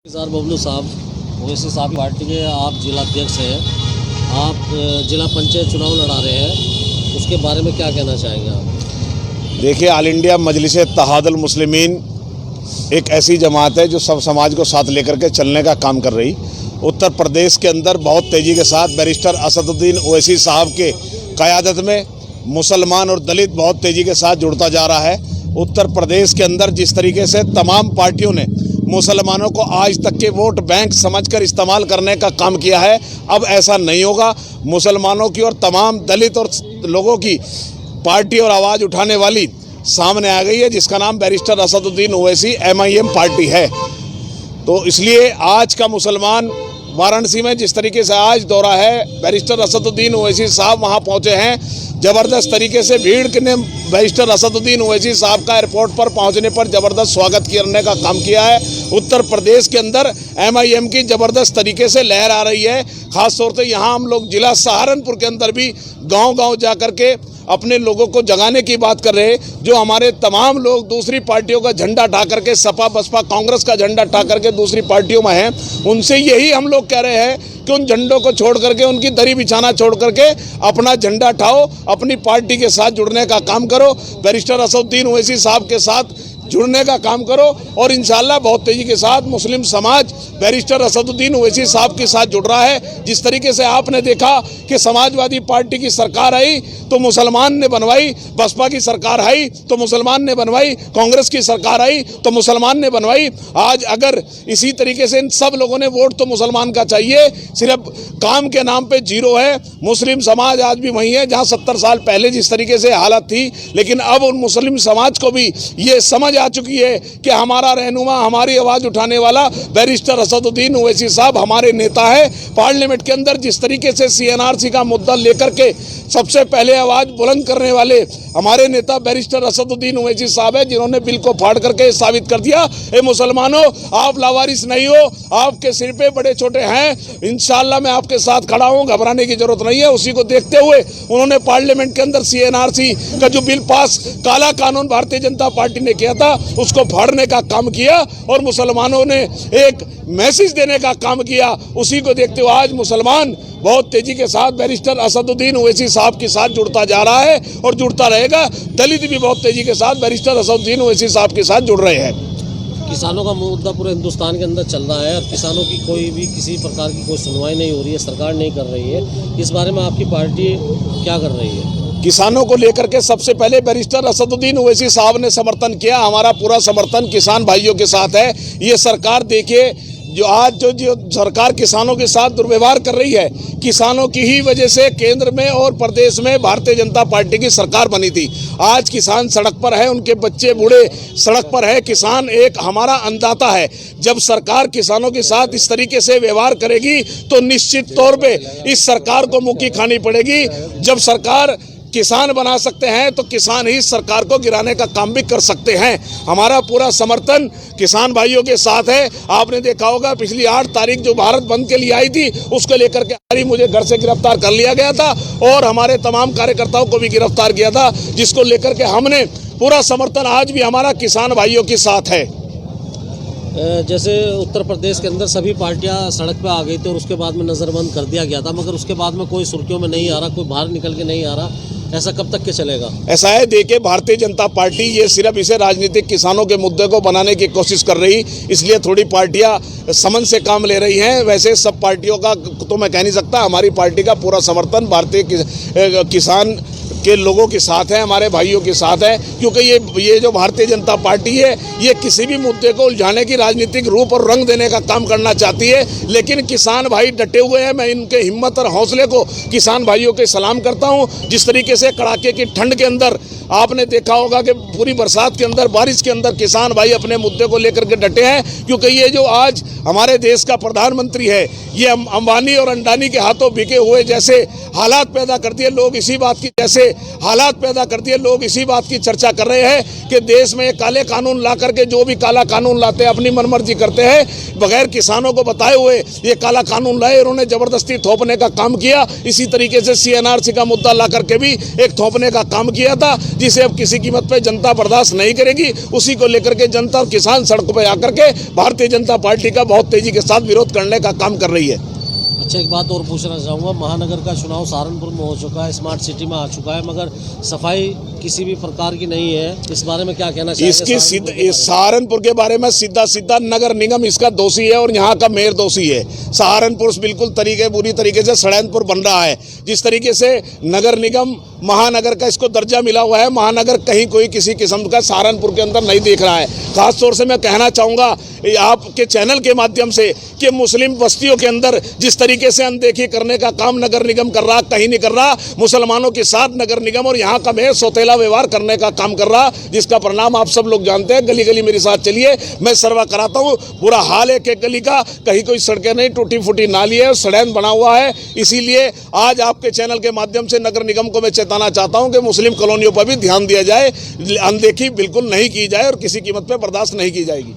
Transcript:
Sir Bablu साहब ओवैसी साहब party के आप जिला अध्यक्ष हैं, आप जिला पंचायत चुनाव लड़ा रहे हैं, उसके बारे में क्या कहना चाहेंगे आप? देखिए, ऑल इंडिया मजलिस इत्तेहादुल मुस्लिमीन एक ऐसी जमात है जो सब समाज को साथ लेकर के चलने का काम कर रही। उत्तर प्रदेश के अंदर बहुत तेज़ी के साथ बैरिस्टर असदुद्दीन ओवैसी साहब के क़यादत में मुसलमान और दलित बहुत तेज़ी के साथ जुड़ता जा रहा है। उत्तर प्रदेश के अंदर जिस तरीके से तमाम पार्टियों ने मुसलमानों को आज तक के वोट बैंक समझकर इस्तेमाल करने का काम किया है, अब ऐसा नहीं होगा। मुसलमानों की और तमाम दलित और लोगों की पार्टी और आवाज़ उठाने वाली सामने आ गई है, जिसका नाम barrister Asaduddin Owaisi MIM party है। तो इसलिए आज का मुसलमान वाराणसी में जिस तरीके से आज दौरा है, बैरिस्टर असदुद्दीन ओवैसी साहब वहां पहुंचे हैं। ज़बरदस्त तरीके से भीड़ ने बैरिस्टर असदुद्दीन ओवैसी साहब का एयरपोर्ट पर पहुंचने पर ज़बरदस्त स्वागत करने का काम किया है। उत्तर प्रदेश के अंदर MIM की ज़बरदस्त तरीके से लहर आ रही है। ख़ास तौर से यहाँ हम लोग जिला सहारनपुर के अंदर भी गांव-गांव जा कर के अपने लोगों को जगाने की बात कर रहे हैं। जो हमारे तमाम लोग दूसरी पार्टियों का झंडा उठा करके, सपा बसपा कांग्रेस का झंडा उठा करके दूसरी पार्टियों में हैं, उनसे यही हम लोग कह रहे हैं कि उन झंडों को छोड़ करके, उनकी दरी बिछाना छोड़ करके अपना झंडा उठाओ, अपनी पार्टी के साथ जुड़ने का काम करो, बैरिस्टर असदुद्दीन ओवैसी साहब के साथ जुड़ने का काम करो और इंशाल्लाह बहुत तेज़ी के साथ मुस्लिम समाज बैरिस्टर असदुद्दीन ओवैसी साहब के साथ जुड़ रहा है। जिस तरीके से आपने देखा कि समाजवादी पार्टी की सरकार आई तो मुसलमान ने बनवाई, बसपा की सरकार आई तो मुसलमान ने बनवाई, कांग्रेस की सरकार आई तो मुसलमान ने बनवाई। आज अगर इसी तरीके से इन सब लोगों ने वोट तो मुसलमान का चाहिए, सिर्फ काम के नाम पे जीरो है। मुस्लिम समाज आज भी वही है जहाँ 70 साल पहले जिस तरीके से हालत थी, लेकिन अब उन मुस्लिम समाज को भी ये समझ आ चुकी है कि हमारा रहनुमा, हमारी आवाज़ उठाने वाला बैरिस्टर असदुद्दीन ओवैसी साहब हमारे नेता है। पार्लियामेंट के अंदर जिस तरीके से CNRC का मुद्दा लेकर के सबसे पहले आवाज़ बुलंद करने वाले हमारे नेता बैरिस्टर असदुद्दीन ओवैसी साहब है, जिन्होंने बिल को फाड़ करके साबित कर दिया, ए मुसलमानों आप लावारिस नहीं हो, आपके सिर पे बड़े छोटे हैं, इंशाल्लाह मैं आपके साथ खड़ा हूँ, घबराने की जरूरत नहीं है। उसी को देखते हुए उन्होंने पार्लियामेंट के अंदर CNRC का जो बिल पास, काला कानून भारतीय जनता पार्टी ने किया था, उसको फाड़ने का काम किया और मुसलमानों ने एक मैसेज देने का काम किया। उसी को देखते हुए आज मुसलमान बहुत तेजी के साथ बैरिस्टर असदुद्दीन ओवैसी साहब के साथ जुड़ता जा रहा है और जुड़ता रहेगा। दलित भी बहुत तेजी के साथ बैरिस्टर असदुद्दीन ओवैसी साहब के साथ जुड़ रहे हैं। किसानों का मुद्दा पूरे हिंदुस्तान के अंदर चल रहा है और किसानों की कोई भी किसी प्रकार की कोई सुनवाई नहीं हो रही है, सरकार नहीं कर रही है। इस बारे में आपकी पार्टी क्या कर रही है? किसानों को लेकर के सबसे पहले बैरिस्टर असदुद्दीन ओवैसी साहब ने समर्थन किया। हमारा पूरा समर्थन किसान भाइयों के साथ है। ये सरकार देखिए, जो आज जो सरकार किसानों के साथ दुर्व्यवहार कर रही है, किसानों की ही वजह से केंद्र में और प्रदेश में भारतीय जनता पार्टी की सरकार बनी थी। आज किसान सड़क पर है, उनके बच्चे बूढ़े सड़क पर है। किसान एक हमारा अन्नदाता है। जब सरकार किसानों के साथ इस तरीके से व्यवहार करेगी तो निश्चित तौर पे इस सरकार को मुक्की खानी पड़ेगी। जब सरकार किसान बना सकते हैं तो किसान ही सरकार को गिराने का काम भी कर सकते हैं। हमारा पूरा समर्थन किसान भाइयों के साथ है। आपने देखा होगा पिछली 8 तारीख जो भारत बंद के लिए आई थी, उसको लेकर के मुझे घर से गिरफ्तार कर लिया गया था और हमारे तमाम कार्यकर्ताओं को भी गिरफ्तार किया था, जिसको लेकर के हमने पूरा समर्थन आज भी हमारा किसान भाइयों के साथ है। जैसे उत्तर प्रदेश के अंदर सभी पार्टियां सड़क पे आ गई थी और उसके बाद में नज़रबंद कर दिया गया था, मगर उसके बाद में कोई सुर्खियों में नहीं आ रहा, कोई बाहर निकल के नहीं आ रहा। ऐसा कब तक के चलेगा? ऐसा है, देखिए भारतीय जनता पार्टी ये सिर्फ इसे राजनीतिक किसानों के मुद्दे को बनाने की कोशिश कर रही, इसलिए थोड़ी पार्टियां समन से काम ले रही हैं। वैसे सब पार्टियों का तो मैं कह नहीं सकता। हमारी पार्टी का पूरा समर्थन भारतीय किसान के लोगों के साथ है, हमारे भाइयों के साथ है, क्योंकि ये जो भारतीय जनता पार्टी है, ये किसी भी मुद्दे को उलझाने की राजनीतिक रूप और रंग देने का काम करना चाहती है। लेकिन किसान भाई डटे हुए हैं। मैं इनके हिम्मत और हौसले को किसान भाइयों के सलाम करता हूँ। जिस तरीके से कड़ाके की ठंड के अंदर आपने देखा होगा कि पूरी बरसात के अंदर, बारिश के अंदर किसान भाई अपने मुद्दे को लेकर के डटे हैं, क्योंकि ये जो आज हमारे देश का प्रधानमंत्री है, ये अंबानी और अंडानी के हाथों बिके हुए जैसे हालात पैदा कर दिए। लोग इसी बात की लोग इसी बात की चर्चा कर रहे हैं कि देश में काले कानून ला करके जो भी काला कानून लाते हैं अपनी मनमर्जी करते हैं, बगैर किसानों को बताए हुए ये काला कानून लाए, उन्होंने जबरदस्ती थोपने का काम किया। इसी तरीके से CNRC का मुद्दा ला करके भी एक थोपने का काम किया था। जिसे अब किसी कीमत पे जनता बर्दाश्त नहीं करेगी। उसी को लेकर के जनता और किसान सड़कों पर आकर के भारतीय जनता पार्टी का बहुत तेजी के साथ विरोध करने का काम कर रही है। अच्छा, एक बात और पूछना चाहूँगा, महानगर का चुनाव सहारनपुर में हो चुका है, स्मार्ट सिटी में आ चुका है, मगर सफाई किसी भी प्रकार की नहीं है। इस बारे में क्या कहना चाहिए? इसकी सहारनपुर के बारे में सीधा नगर निगम इसका दोषी है और यहाँ का मेयर दोषी है। सहारनपुर बिल्कुल बुरी तरीके से षड्यंत्र बन रहा है। जिस तरीके से नगर निगम महानगर का इसको दर्जा मिला हुआ है, महानगर कहीं कोई किसी किस्म का सहारनपुर के अंदर नहीं देख रहा है। खासतौर से मैं कहना चाहूँगा आपके चैनल के माध्यम से कि मुस्लिम बस्तियों के अंदर जिस तरीके से अनदेखी करने का काम नगर निगम कर रहा, कहीं नहीं कर रहा। मुसलमानों के साथ नगर निगम और यहाँ का मेयर सौतेला व्यवहार करने का काम कर रहा, जिसका परिणाम आप सब लोग जानते हैं। गली गली मेरे साथ चलिए, मैं सर्वा कराता हूँ। बुरा हाल है कि गली का, कहीं कोई सड़कें नहीं, टूटी फूटी नाली है, षड्यंत्र बना हुआ है। इसीलिए आज आपके चैनल के माध्यम से नगर निगम को मैं चेताना चाहता हूँ कि मुस्लिम कॉलोनियों पर भी ध्यान दिया जाए, अनदेखी बिल्कुल नहीं की जाए और किसी कीमत पर बर्दाश्त नहीं की जाएगी।